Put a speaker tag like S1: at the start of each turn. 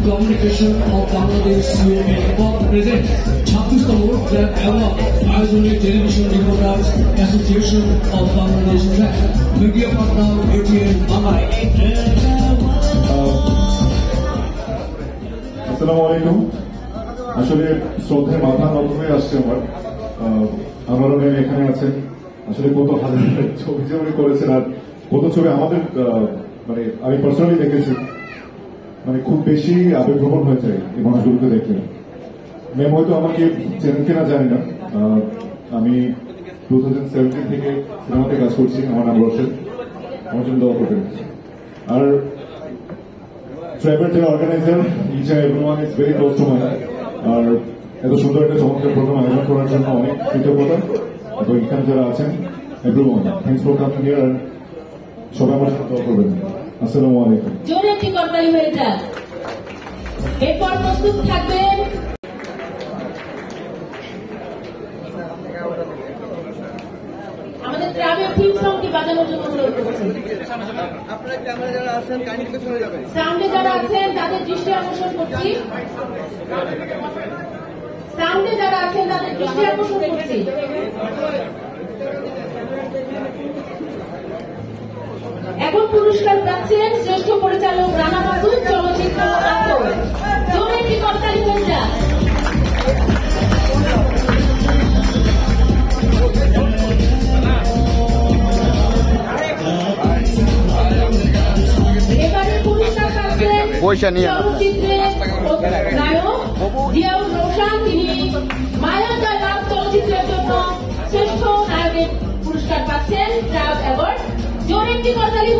S1: Communication of Bangladesh COA presents 26তম track award আয়োজনে television reporters association of Bangladesh track media partner ATN Bangla.
S2: আসসালামু আলাইকুম। আসলে শ্রদ্ধে মাথা নত হয়ে আসছে আমার এখানে আছেন। আসলে কত হাজার ছবি যে উনি করেছেন আর কত ছবি আমাদের মানে আমি পার্সোনালি দেখেছি, মানে খুব বেশি আবেগভ্রমণ হয়ে যায় এই মানুষগুলোকে দেখলে। ম্যাম হয়তো আমাকে চেনেন কিনা জানি না, আমি 2017 থেকে সিনেমাতে কাজ করছি। আমার নাম রোশেদ, আমার জন্য দোয়া করবেন। আর ট্রাইবেল যে organiser each and everyone is very close to my. আর এত সুন্দর একটা চমৎকার প্রোগ্রাম আয়োজন করার জন্য অনেক কৃতজ্ঞতা। এবং এখানে যারা আছেন everyone, thanks for coming here. আর সবাই আমার সাথে দোয়া করবেন। আসসালামু আলাইকুম।
S3: জোরে একটি করতালি হয়ে যান। এরপর প্রস্তুত থাকবেন আমাদের গ্রামের থিম সংটি বাজানোর জন্য অনুরোধ করছি।
S4: আপনারা ক্যামেরা যারা আছেন কাহিনী থেকে চলে যাবেন।
S3: সাউন্ডে যারা আছেন তাদের দৃষ্টি আকর্ষণ করছি। সাউন্ডে যারা আছেন তাদের দৃষ্টি আকর্ষণ করছি। এখন পুরস্কার পাচ্ছেন শ্রেষ্ঠ পরিচালক রানা মাসুদ, চলচ্চিত্র আক্কর। জোরে একটি করতালি হয়ে যান। এবারে পুরস্কার পাচ্ছেন চলচ্চিত্রের নায়ক জিয়াউর রহমান। তিনি মায়া জয়লাভ চলচ্চিত্রের জন্য শ্রেষ্ঠ নায়কের পুরস্কার পাচ্ছেন ট্রাক অ্যাওয়ার্ড। জোরে একটি করতালি